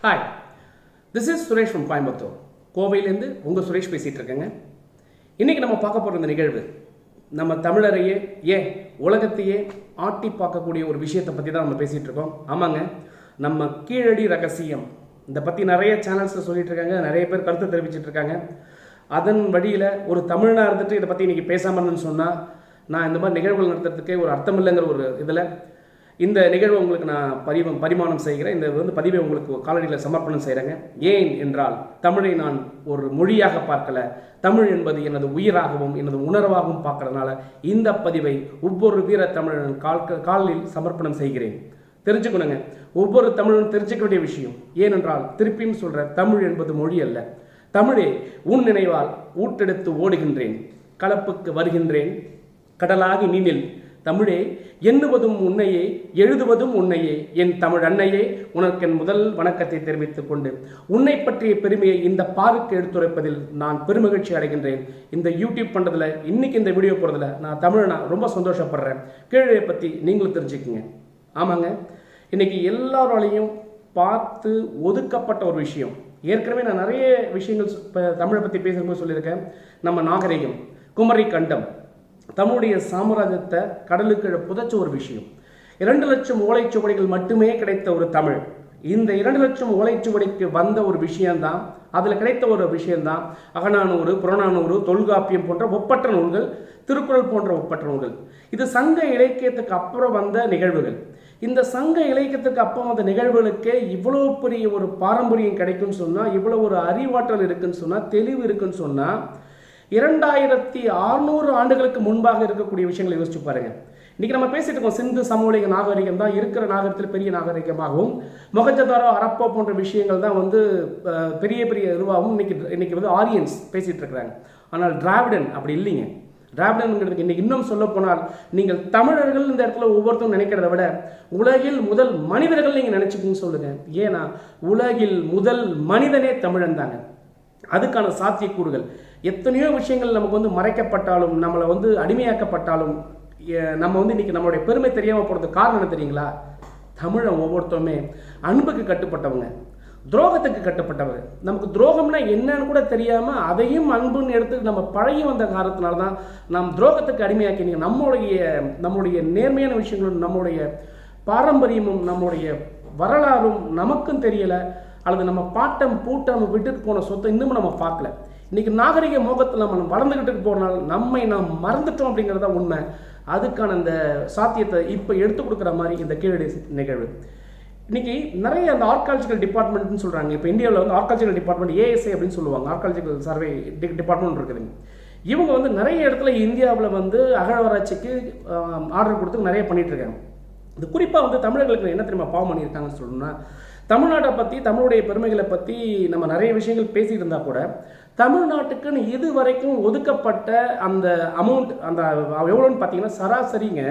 Hi, this is Suresh from Coimbatore. கோவையிலேருந்து உங்கள் சுரேஷ் பேசிகிட்டு இருக்கேங்க. இன்றைக்கி நம்ம பார்க்க போகிற இந்த நிகழ்வு நம்ம தமிழரையே உலகத்தையே ஆட்டி பார்க்கக்கூடிய ஒரு விஷயத்தை பற்றி தான் நம்ம பேசிகிட்டு இருக்கோம். ஆமாங்க, நம்ம கீழடி ரகசியம் இதை பற்றி நிறைய சேனல்ஸில் சொல்லிகிட்டு இருக்காங்க, நிறைய பேர் கருத்து தெரிவிச்சிட்டு இருக்காங்க. அதன் வழியில் ஒரு தமிழனாக இருந்துட்டு இதை பற்றி இன்றைக்கி பேசாமல்னு சொன்னால் நான் இந்த மாதிரி நிகழ்வுகள் நடத்துறதுக்கே ஒரு அர்த்தம் இல்லைங்கிற ஒரு இதில் இந்த நிகழ்வை உங்களுக்கு நான் பரிமாணம் செய்கிறேன். இந்த பதிவை உங்களுக்கு காலடியில் சமர்ப்பணம் செய்கிறேங்க. ஏன் என்றால் தமிழை நான் ஒரு மொழியாக பார்க்கல, தமிழ் என்பது எனது உயிராகவும் எனது உணர்வாகவும் பார்க்கறதுனால இந்த பதிவை ஒவ்வொரு வீர தமிழன் காலில் சமர்ப்பணம் செய்கிறேன். தெரிஞ்சுக்கணுங்க, ஒவ்வொரு தமிழனும் தெரிஞ்சுக்க வேண்டிய விஷயம். ஏனென்றால் திருப்பியும் சொல்கிற, தமிழ் என்பது மொழி அல்ல. தமிழே உன் நினைவால் ஊட்டெடுத்து ஓடுகின்றேன், கலப்புக்கு வருகின்றேன், கடலாகி நீனில். தமிழே எண்ணுவதும் உன்னையே, எழுதுவதும் உன்னையே, என் தமிழ் அன்னையே, உனக்கு என் முதல் வணக்கத்தை தெரிவித்துக் கொண்டு உன்னை பற்றிய பெருமையை இந்த பாருக்கு எடுத்துரைப்பதில் நான் பெருமகிழ்ச்சி அடைகின்றேன். இந்த யூடியூப் பண்ணுறதுல, இன்னைக்கு இந்த வீடியோ போடுறதுல நான் தமிழனா ரொம்ப சந்தோஷப்படுறேன். கீழே பற்றி நீங்களும் தெரிஞ்சுக்குங்க. ஆமாங்க, இன்னைக்கு எல்லாராலையும் பார்த்து ஒதுக்கப்பட்ட ஒரு விஷயம். ஏற்கனவே நான் நிறைய விஷயங்கள் தமிழை பற்றி பேசும்போது சொல்லியிருக்கேன். நம்ம நாகரிகம், குமரி கண்டம், தமிழுடைய சாம்ராஜ்யத்தை கடலுக்கு புதைச்ச ஒரு விஷயம். 2 லட்சம் ஓலைச்சுவடிகள் மட்டுமே கிடைத்த ஒரு தமிழ். இந்த 2 லட்சம் ஓலைச்சுவடிக்கு வந்த ஒரு விஷயம்தான், அதில் கிடைத்த ஒரு விஷயம்தான் அகநானூறு, புறநானூறு, தொல்காப்பியம் போன்ற ஒப்பற்ற நூல்கள், திருக்குறள் போன்ற ஒப்பற்ற நூல்கள். இது சங்க இலக்கியத்துக்கு அப்புறம் வந்த நிகழ்வுகள். இந்த சங்க இலக்கியத்துக்கு அப்புறம் வந்த நிகழ்வுகளுக்கே இவ்வளோ பெரிய ஒரு பாரம்பரியம் கிடைக்குன்னு சொன்னால், இவ்வளோ ஒரு அறிவாற்றல் இருக்குன்னு சொன்னால், தெளிவு இருக்குன்னு சொன்னால், 2600 ஆண்டுகளுக்கு முன்பாக இருக்கக்கூடிய விஷயங்களை யோசிச்சு பாருங்க. இன்னைக்கு நம்ம பேசிட்டு இருக்கோம், சிந்து சமவெளி நாகரிகம் தான் இருக்கிற நாகரிகத்தில் பெரிய நாகரிகமாகவும், மொஹஞ்சதாரோ, ஹரப்பா போன்ற விஷயங்கள் தான் பெரிய பெரிய இதுவாகவும் இன்னைக்கு ஆரியன்ஸ் பேசிட்டு இருக்கிறாங்க. ஆனால் டிராவிடன் அப்படி இல்லைங்க. டிராவிடன்ங்கிறதுக்கு இன்னைக்கு இன்னும் சொல்ல போனால், நீங்கள் தமிழர்கள் இந்த இடத்துல ஒவ்வொருத்தரும் நினைக்கிறத விட உலகில் முதல் மனிதர்கள் நீங்கள் நினைச்சுக்கணும்னு சொல்லுங்க. ஏன்னா உலகில் முதல் மனிதனே தமிழன் தாங்க. அதுக்கான சாத்தியக்கூறுகள் எத்தனையோ விஷயங்கள் நமக்கு மறைக்கப்பட்டாலும், நம்மளை அடிமையாக்கப்பட்டாலும், நம்ம இன்னைக்கு நம்மளுடைய பெருமை தெரியாமல் போகிறதுக்கு காரணம் என்ன தெரியுங்களா? தமிழன் ஒவ்வொருத்தருமே அன்புக்கு கட்டுப்பட்டவங்க, துரோகத்துக்கு கட்டுப்பட்டவங்க. நமக்கு துரோகம்னா என்னன்னு கூட தெரியாமல் அதையும் அன்புன்னு எடுத்து நம்ம பழகி வந்த காரணத்தினால தான் நாம் துரோகத்துக்கு அடிமையாக்கி. நம்மளுடைய நேர்மையான விஷயங்களும், நம்மளுடைய பாரம்பரியமும், நம்மளுடைய வரலாறும் நமக்கும் தெரியலை, அல்லது நம்ம பாட்டம் பூட்டம் விட்டுட்டு போன சொத்தை இன்னமும் நம்ம பார்க்கல. இன்னைக்கு நாகரிக மோகத்தில் நம்ம வளர்ந்துக்கிட்டு போறனால நாம் மறந்துட்டோம் அப்படிங்கிறத உண்மை. அதுக்கான அந்த சாத்தியத்தை இப்போ எடுத்து கொடுக்குற மாதிரி இந்த கீழடி நிகழ்வு. இன்னைக்கு நிறைய அந்த ஆர்காலஜிக்கல் டிபார்ட்மெண்ட்னு சொல்கிறாங்க. இப்போ இந்தியாவில் ஆர்காலஜிக்கல் டிபார்ட்மெண்ட், ஏஎஸ்ஐ அப்படின்னு சொல்லுவாங்க, ஆர்காலஜிக்கல் சர்வே டிபார்ட்மெண்ட் இருக்குதுங்க. இவங்க நிறைய இடத்துல இந்தியாவில் அகழ்வாராய்ச்சிக்கு ஆர்டர் கொடுத்து நிறைய பண்ணிட்டு இருக்காங்க. இது குறிப்பாக தமிழர்களுக்கு என்ன தெரியுமா பாவம் பண்ணியிருக்காங்கன்னு சொல்லணும்னா, தமிழ்நாட்டை பற்றி, தமிழுடைய பெருமைகளை பற்றி நம்ம நிறைய விஷயங்கள் பேசிட்டு இருந்தால் கூட, தமிழ்நாட்டுக்குன்னு இது வரைக்கும் ஒதுக்கப்பட்ட அந்த அமௌண்ட், அந்த எவ்வளோன்னு பார்த்தீங்கன்னா சராசரிங்க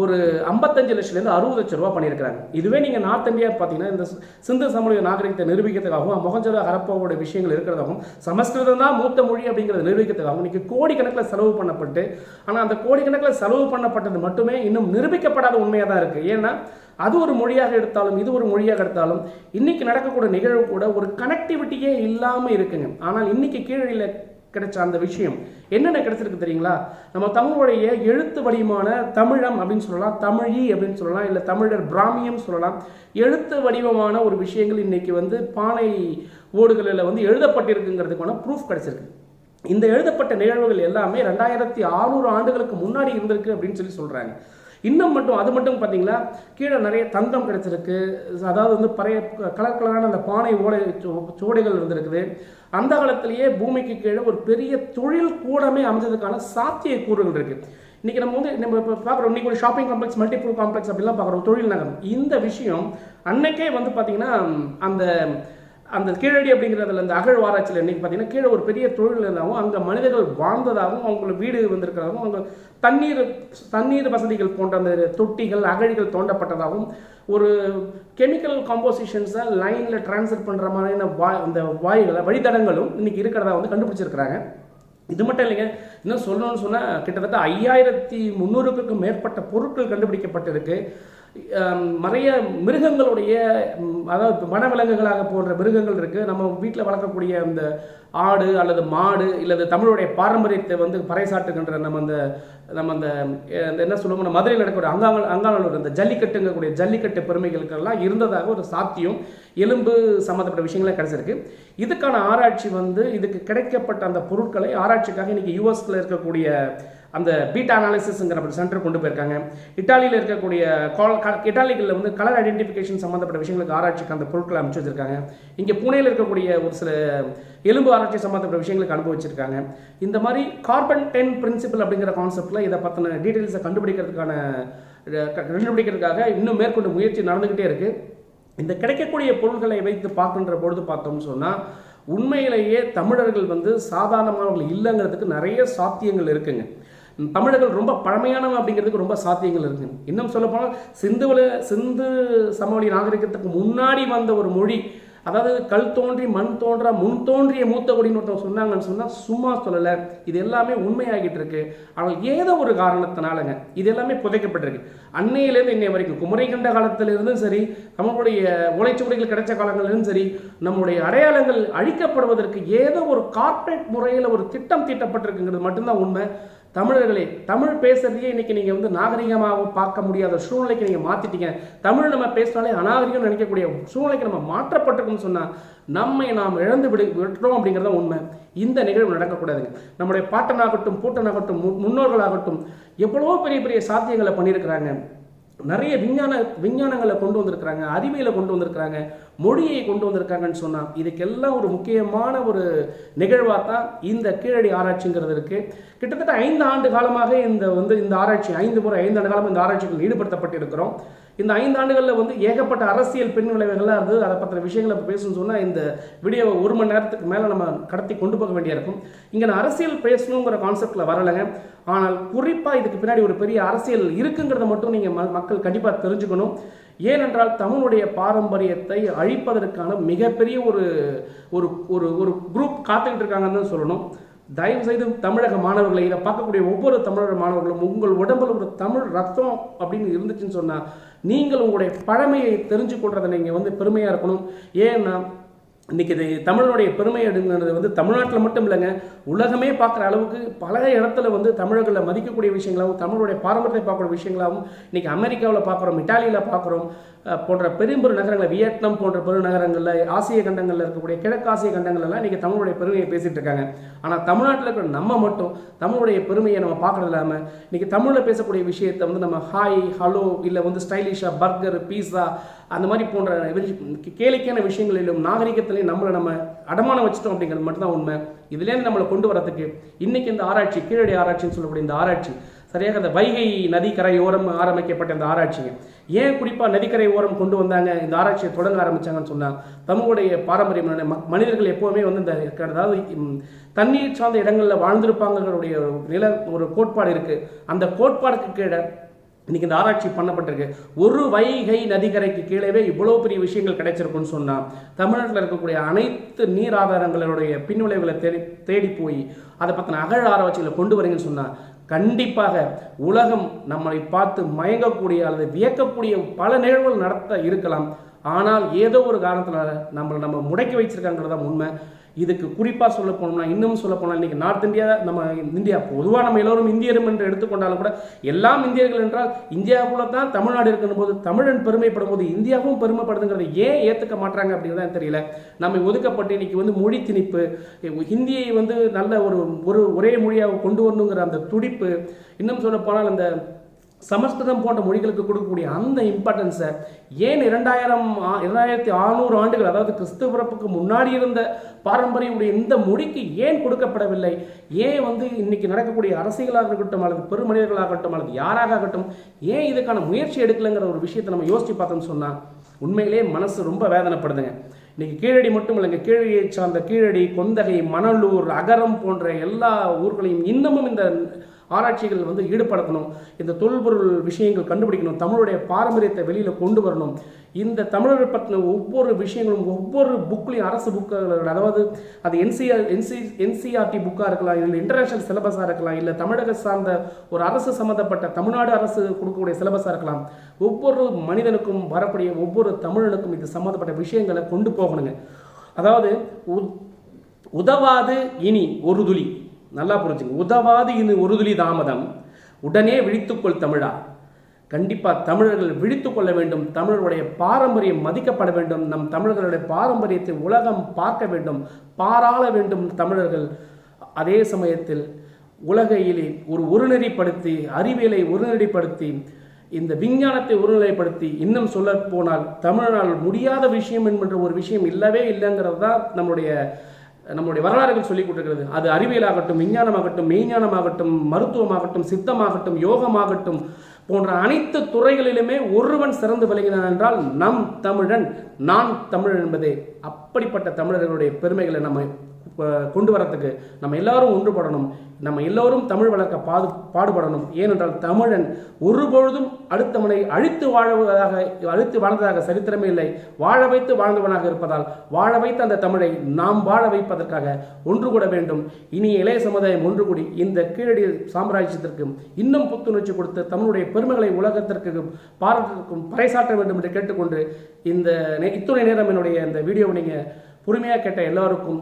ஒரு 55 லட்சத்துலேருந்து 60 லட்சம் ரூபா பண்ணியிருக்கிறாங்க. இதுவே நீங்கள் நார்த் இந்தியா பார்த்தீங்கன்னா, இந்த சிந்து சமவெளி நாகரிகத்தை நிரூபிக்கிறதுக்காகவும், மொஹஞ்சதாரோ ஹரப்பாவோட விஷயங்கள் இருக்கிறதாகவும், சமஸ்கிருதம் தான் மூத்த மொழி அப்படிங்கிறத நிரூபிக்கிறதுக்காகவும் இன்றைக்கி கோடிக்கணக்கில் செலவு பண்ணப்பட்டு, ஆனால் அந்த கோடிக்கணக்கில் செலவு பண்ணப்பட்டது மட்டுமே இன்னும் நிரூபிக்கப்படாத உண்மையாக தான் இருக்குது. ஏன்னா அது ஒரு மொழியாக எடுத்தாலும், இது ஒரு மொழியாக எடுத்தாலும், இன்னைக்கு நடக்கக்கூடிய நிகழ்வு கூட ஒரு கனெக்டிவிட்டியே இல்லாமல் இருக்குங்க. ஆனால் இன்னைக்கு கீழடியில் கிடைச்ச அந்த விஷயம் என்னென்ன கிடைச்சிருக்கு தெரியுங்களா? நம்ம தமிழுடைய எழுத்து வடிவமான தமிழம் அப்படின்னு சொல்லலாம், தமிழி அப்படின்னு சொல்லலாம், இல்லை தமிழர் பிராமியம் சொல்லலாம். எழுத்து வடிவமான ஒரு விஷயங்கள் இன்னைக்கு பானை ஓடுகளில் எழுதப்பட்டிருக்குங்கிறதுக்கான ப்ரூஃப் கிடைச்சிருக்கு. இந்த எழுதப்பட்ட நிகழ்வுகள் எல்லாமே 2600 ஆண்டுகளுக்கு முன்னாடி இருந்திருக்கு அப்படின்னு சொல்கிறாங்க. இன்னும் அது மட்டும் பார்த்தீங்களா, கீழே நிறைய தங்கம் கிடைச்சிருக்கு. அதாவது பழைய கலர் கலரான அந்த பானை ஓடை சோடைகள் இருந்திருக்குது. அந்த காலத்திலேயே பூமிக்கு கீழே ஒரு பெரிய தொழில் கூடமே அமைஞ்சதுக்கான சாத்திய கூறுகள் இருக்குது. இன்றைக்கி நம்ம இப்போ பார்க்குறோம், இன்றைக்கி ஒரு ஷாப்பிங் காம்ப்ளெக்ஸ், மல்டிபிள் காம்ப்ளெக்ஸ் அப்படிலாம் பார்க்குறோம், தொழில் நகரம். இந்த விஷயம் அன்னைக்கே பார்த்தீங்கன்னா அந்த கீழடி அப்படிங்கிறதுல அந்த அகழ்வாராய்ச்சியில் இன்றைக்கி பார்த்தீங்கன்னா கீழே ஒரு பெரிய தொழில் இருந்தாகவும், அங்கே மனிதர்கள் வாழ்ந்ததாகவும், அவங்களுக்கு வீடு வந்திருக்கிறதாகவும், அவங்க தண்ணீர் வசதிகள் போன்ற அந்த தொட்டிகள் அகழிகள் தோண்டப்பட்டதாகவும், ஒரு கெமிக்கல் காம்போசிஷன்ஸை லைனில் டிரான்ஸ்ஃபர் பண்ணுற மாதிரியான அந்த வாயுகளை வழித்தடங்களும் இன்றைக்கி இருக்கிறதா கண்டுபிடிச்சிருக்கிறாங்க. இது மட்டும் இல்லைங்க, இன்னும் சொல்லணும்னு சொன்னால் கிட்டத்தட்ட 5300க்கும் மேற்பட்ட பொருட்கள் கண்டுபிடிக்கப்பட்டிருக்கு. நிறைய மிருகங்களுடைய அதாவது வனவிலங்குகளாக போன்ற மிருகங்கள் இருக்குது. நம்ம வீட்டில் வளர்க்கக்கூடிய அந்த ஆடு அல்லது மாடு இல்லது தமிழுடைய பாரம்பரியத்தை வந்து பறைசாட்டுகின்ற நம்ம அந்த என்ன சொல்லுவோம், மதுரையில் நடக்கக்கூடிய அங்காளூர் இந்த ஜல்லிக்கட்டுங்கக்கூடிய ஜல்லிக்கட்டு பெருமைகளுக்கெல்லாம் இருந்ததாக ஒரு சாத்தியம் எலும்பு சம்மந்தப்பட்ட விஷயங்களே கிடைச்சிருக்கு. இதுக்கான ஆராய்ச்சி வந்து இதுக்கு கிடைக்கப்பட்ட அந்த பொருட்களை ஆராய்ச்சிக்காக இன்னைக்கு யூஎஸ்ல இருக்கக்கூடிய அந்த பீட்டா அனாலிசிஸ்ங்கிற சென்டர் கொண்டு போயிருக்காங்க. இட்டாலியில் இருக்கக்கூடிய இட்டாலிகளில் வந்து கலர் ஐடென்டிஃபிகேஷன் சம்மந்தப்பட்ட விஷயங்களுக்கு ஆராய்ச்சிக்கு அந்த பொருட்களை அமைச்சு வச்சிருக்காங்க. இங்கே புனேயில் இருக்கக்கூடிய ஒரு சில எலும்பு ஆராய்ச்சி சம்மந்தப்பட்ட விஷயங்களுக்கு அனுபவிச்சிருக்காங்க. இந்த மாதிரி கார்பன் 10 பிரின்சிபல் அப்படிங்கிற கான்செப்டில் இதை பற்றின டீட்டெயில்ஸை கண்டுபிடிக்கிறதுக்காக இன்னும் மேற்கொண்டு முயற்சி நடந்துக்கிட்டே இருக்குது. இந்த கிடைக்கக்கூடிய பொருட்களை வைத்து பார்க்கின்ற பொழுது பார்த்தோம்னு சொன்னால் உண்மையிலேயே தமிழர்கள் வந்து சாதாரணமானவர்கள் இல்லைங்கிறதுக்கு நிறைய சாத்தியங்கள் இருக்குங்க. தமிழர்கள் ரொம்ப பழமையானவங்க அப்படிங்கிறதுக்கு ரொம்ப சாத்தியங்கள் இருக்குங்க. இன்னும் சொல்லப்போனால் சிந்து சமவெளி நாகரிகத்துக்கு முன்னாடி வந்த ஒரு மொழி, அதாவது கல் தோன்றி மண் தோன்றா முன் தோன்றிய மூத்த குடின்னு ஒருத்தவங்க சொன்னாங்கன்னு சொன்னால் சும்மா சொல்லலை. இது எல்லாமே உண்மையாகிட்டு இருக்கு. ஆனால் ஏதோ ஒரு காரணத்தினாலங்க இது எல்லாமே புதைக்கப்பட்டிருக்கு. அன்னையிலேருந்து இன்னை வரைக்கும் குமரி கண்ட காலத்திலிருந்தும் சரி, நம்மளுடைய ஓலைச்சுவடிகள் கிடைச்ச காலங்களிலும் சரி, நம்முடைய அடையாளங்கள் அழிக்கப்படுவதற்கு ஏதோ ஒரு கார்ப்பரேட் முறையில் ஒரு திட்டம் தீட்டப்பட்டிருக்குங்கிறது மட்டும்தான் உண்மை. தமிழர்களே, தமிழ் பேசுறதையே இன்னைக்கு நீங்கள் வந்து நாகரிகமாக பார்க்க முடியாத சூழ்நிலைக்கு நீங்கள் மாற்றிட்டீங்க. தமிழ் நம்ம பேசினாலே அநாகரிகம் நினைக்கக்கூடிய சூழ்நிலைக்கு நம்ம மாற்றப்பட்டிருக்குன்னு சொன்னால் நாம் இழந்து விட்டுறோம் அப்படிங்கிறத உண்மை. இந்த நிகழ்வு நடக்கக்கூடாதுங்க. நம்முடைய பாட்டனாகட்டும் பூட்டனாகட்டும் முன்னோர்களாகட்டும் எவ்வளோ பெரிய பெரிய சாத்தியங்களை பண்ணியிருக்கிறாங்க. நிறைய விஞ்ஞானங்களை கொண்டு வந்திருக்கிறாங்க, அறிவியலை கொண்டு வந்திருக்கிறாங்க, மொழியை கொண்டு வந்திருக்காங்கன்னு சொன்னால் இதுக்கெல்லாம் ஒரு முக்கியமான ஒரு நிகழ்வாக தான் இந்த கீழடி ஆராய்ச்சிங்கிறது இருக்குது. கிட்டத்தட்ட 5 ஆண்டு காலமாக இந்த ஆராய்ச்சி 5 ஆண்டு காலமாக இந்த ஆராய்ச்சிகள் ஈடுபடுத்தப்பட்டிருக்கிறோம். இந்த 5 ஆண்டுகளில் வந்து ஏகப்பட்ட அரசியல் பின் விளைவுகள்லாம் இருந்தது. அதை பற்றின விஷயங்களை பேசணும்னு சொன்னால் இந்த வீடியோவை 1 மணி நேரத்துக்கு மேலே நம்ம கடத்தி கொண்டு போக வேண்டிய இருக்கும். இங்கே நான் அரசியல் பேசணுங்கிற கான்செப்டில் வரலைங்க. ஆனால் குறிப்பாக இதுக்கு பின்னாடி ஒரு பெரிய அரசியல் இருக்குங்கிறத மட்டும் நீங்கள் மக்கள் கண்டிப்பாக தெரிஞ்சுக்கணும். ஏனென்றால் தமிழுடைய பாரம்பரியத்தை அழிப்பதற்கான மிகப்பெரிய ஒரு ஒரு குரூப் காத்துக்கிட்டு இருக்காங்கன்னு சொல்லணும். தயவு செய்து தமிழக மாணவர்களை, இதை பார்க்கக்கூடிய ஒவ்வொரு தமிழக மாணவர்களும் உங்கள் உடம்புல ஒரு தமிழ் ரத்தம் அப்படின்னு இருந்துச்சுன்னு சொன்னால் நீங்கள் உங்களுடைய பழமையை தெரிஞ்சு கொள்றதை நீங்கள் வந்து பெருமையாக இருக்கணும். ஏன்னா இன்றைக்கி இது தமிழனுடைய பெருமை அப்படிங்கிறது வந்து தமிழ்நாட்டில் மட்டும் இல்லைங்க, உலகமே பார்க்குற அளவுக்கு பல இடத்துல வந்து தமிழர்களை மதிக்கக்கூடிய விஷயங்களாகவும் தமிழுடைய பாரம்பரியத்தை பார்க்குற விஷயங்களாகவும் இன்றைக்கி அமெரிக்காவில் பார்க்குறோம், இட்டாலியில் பார்க்குறோம், போன்ற பெரும்பெரு நகரங்களில், வியட்நாம் போன்ற பெருநகரங்களில், ஆசிய கண்டங்களில் இருக்கக்கூடிய கிழக்காசிய கண்டங்கள்லாம் இன்றைக்கி தமிழுடைய பெருமையை பேசிகிட்டு இருக்காங்க. ஆனால் தமிழ்நாட்டில் இருக்கிற நம்ம மட்டும் தமிழுடைய பெருமையை நம்ம பார்க்குறது இல்லாமல் இன்றைக்கி தமிழில் பேசக்கூடிய விஷயத்தை வந்து நம்ம ஹாய் ஹலோ இல்லை வந்து ஸ்டைலிஷாக பர்கர் பீஸா அந்த மாதிரி போன்ற கேளிக்கையான விஷயங்களிலும் நாகரிகத்திலையும் நம்ம அடமானம் வச்சுட்டோம் அப்படிங்கிறது மட்டும்தான் உண்மை. இதுலேருந்து நம்மளை கொண்டு வரதுக்கு இன்றைக்கி இந்த ஆராய்ச்சி, கீழடி ஆராய்ச்சின்னு சொல்லக்கூடிய இந்த ஆராய்ச்சி சரியாக அந்த வைகை நதிக்கரை ஓரம் ஆரம்பிக்கப்பட்ட இந்த ஆராய்ச்சிங்க ஏன் குறிப்பாக நதிக்கரை ஓரம் கொண்டு வந்தாங்க, இந்த ஆராய்ச்சியை தொடங்க ஆரம்பித்தாங்கன்னு சொன்னால் தமிழுடைய பாரம்பரியமான மனிதர்கள் எப்போவுமே வந்து இந்த அதாவது தண்ணீர் சார்ந்த இடங்களில் வாழ்ந்திருப்பாங்களுடைய ஒரு கோட்பாடு இருக்குது. அந்த கோட்பாடுக்கு கீழே இன்னைக்கு இந்த ஆராய்ச்சி பண்ணப்பட்டிருக்கு. ஒரு வைகை நதிக்கரைக்கு கீழே இவ்வளோ பெரிய விஷயங்கள் கிடைச்சிருக்குன்னு சொன்னால் தமிழ்நாட்டில் இருக்கக்கூடிய அனைத்து நீர் ஆதாரங்களுடைய பின்விளைவுகளை தேடி போய் அதை பற்றின அகழ் ஆராய்ச்சிகளை கொண்டு வரீங்கன்னு சொன்னால் கண்டிப்பாக உலகம் நம்மளை பார்த்து மயங்கக்கூடிய அல்லது வியக்கக்கூடிய பல நிகழ்வுகள் நடத்த இருக்கலாம். ஆனால் ஏதோ ஒரு காரணத்தினால நம்ம முடக்கி வச்சிருக்காங்கிறது தான் உண்மை. இதுக்கு குறிப்பாக சொல்ல போனோம்னா, இன்னும் சொல்ல போனால் இன்றைக்கி நார்த் இந்தியா, நம்ம இந்தியா பொதுவாக நம்ம எல்லோரும் இந்தியரும் என்று எடுத்துக்கொண்டாலும் கூட எல்லாம் இந்தியர்கள் என்றால் இந்தியாவுக்குள்ள தான் தமிழ்நாடு இருக்கிற போது தமிழன் பெருமைப்படும் போது இந்தியாவும் பெருமைப்படுதுங்கிறத ஏன் ஏற்றுக்க மாட்டாங்க அப்படிங்கிறதான் தெரியல. நம்ம ஒதுக்கப்பட்டு இன்னைக்கு வந்து மொழி திணிப்பு, ஹிந்தியை வந்து நல்ல ஒரே மொழியாக கொண்டு வரணுங்கிற அந்த துடிப்பு, இன்னும் சொல்ல போனால் அந்த சமஸ்கிருதம் போன்ற மொழிகளுக்கு கொடுக்கக்கூடிய அந்த இம்பார்ட்டன்ஸை ஏன் 2600 ஆண்டுகள், அதாவது கிறிஸ்து பிறப்புக்கு முன்னாடி இருந்த பாரம்பரியமுடைய இந்த மொழிக்கு ஏன் கொடுக்கப்படவில்லை? ஏன் வந்து இன்னைக்கு நடக்கக்கூடிய அரசியலாக இருக்கட்டும் அல்லது பெருமனிதர்களாகட்டும் அல்லது யாராக ஆகட்டும் ஏன் இதுக்கான முயற்சி எடுக்கலைங்கிற ஒரு விஷயத்தை நம்ம யோசிச்சு பார்த்தோம்னு சொன்னால் உண்மையிலே மனசு ரொம்ப வேதனைப்படுதுங்க. இன்னைக்கு கீழடி மட்டும் இல்லைங்க, கீழடியை சார்ந்த கீழடி, கொந்தகை, மணலூர், அகரம் போன்ற எல்லா ஊர்களையும் இன்னமும் இந்த ஆராய்ச்சிகள் வந்து ஈடுபடுத்தணும். இந்த தொல்பொருள் விஷயங்கள் கண்டுபிடிக்கணும். தமிழுடைய பாரம்பரியத்தை வெளியில் கொண்டு வரணும். இந்த தமிழர் பற்றின ஒவ்வொரு விஷயங்களும் ஒவ்வொரு புக்லையும், அரசு புக்குகள், அதாவது அது என்சிஆர்டி புக்காக இருக்கலாம், இல்லை இன்டர்நேஷனல் சிலபஸாக இருக்கலாம், இல்லை தமிழக சார்ந்த ஒரு அரசு சம்மந்தப்பட்ட தமிழ்நாடு அரசு கொடுக்கக்கூடிய சிலபஸாக இருக்கலாம். ஒவ்வொரு மனிதனுக்கும் வரக்கூடிய ஒவ்வொரு தமிழனுக்கும் இது சம்மந்தப்பட்ட விஷயங்களை கொண்டு போகணுங்க. அதாவது உதவாது இனி ஒரு துளி, நல்லா புரிஞ்சுங்க, உதவாது இனி ஒரு துளி தாமதம், உடனே விழித்துக்கொள் தமிழா. கண்டிப்பாக தமிழர்கள் விழித்து கொள்ள வேண்டும். தமிழர்களுடைய பாரம்பரியம் மதிக்கப்பட வேண்டும். நம் தமிழர்களுடைய பாரம்பரியத்தை உலகம் பார்க்க வேண்டும், பாராள வேண்டும் தமிழர்கள். அதே சமயத்தில் உலகையிலே ஒருநெறிப்படுத்தி, அறிவியலை ஒருநெறிப்படுத்தி, இந்த விஞ்ஞானத்தை ஒருநிலைப்படுத்தி, இன்னும் சொல்ல போனால் தமிழனால் முடியாத விஷயம் என்கின்ற ஒரு விஷயம் இல்லவே இல்லைங்கிறது தான் நம்முடைய வரலாறுகள் சொல்லிக் கொடுக்கிறது. அது அறிவியலாகட்டும், விஞ்ஞானமாகட்டும், மெய்ஞானமாகட்டும், மருத்துவமாகட்டும், சித்தமாகட்டும், யோகமாகட்டும் போன்ற அனைத்து துறைகளிலுமே ஒருவன் சிறந்து விளங்கினான் என்றால் நம் தமிழன், நான் தமிழன் என்பதே. அப்படிப்பட்ட தமிழர்களுடைய பெருமைகளை நம்ம கொண்டு வரத்துக்கு நம்ம எல்லாரும் ஒன்றுபடணும். நம்ம எல்லோரும் தமிழ் வளர்க்க பாடுபடணும். ஏனென்றால் தமிழன் ஒருபொழுதும் அடுத்தவனை அழித்து வாழ்ந்ததாக சரித்திரமே இல்லை. வாழ வைத்து வாழ்ந்தவனாக இருப்பதால் வாழ வைத்த அந்த தமிழை நாம் வாழ வைப்பதற்காக ஒன்று கூட வேண்டும். இனி இளைய சமுதாயம் ஒன்று கூடி இந்த கீழடி சாம்ராஜ்யத்திற்கு இன்னும் புத்துணர்ச்சி கொடுத்து தமிழுடைய பெருமைகளை உலகத்திற்கு பாராட்டுக்கும் பறைசாற்ற வேண்டும் என்று கேட்டுக்கொண்டு இத்துணை நேரம் என்னுடைய இந்த வீடியோவை நீங்கள் பொறுமையாக கேட்ட எல்லாருக்கும்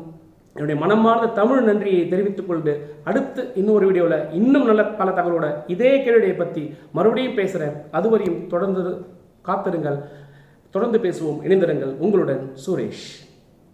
என்னுடைய மனமார்ந்த தமிழ் நன்றியை தெரிவித்துக் கொண்டு அடுத்து இன்னொரு வீடியோவில் இன்னும் நல்ல பல தகவலோட இதே கேள்வியை பற்றி மறுபடியும் பேசுகிறேன். அதுவரையும் தொடர்ந்து காத்திருங்கள், தொடர்ந்து பேசுவோம், இணைந்திருங்கள். உங்களுடன் சுரேஷ்.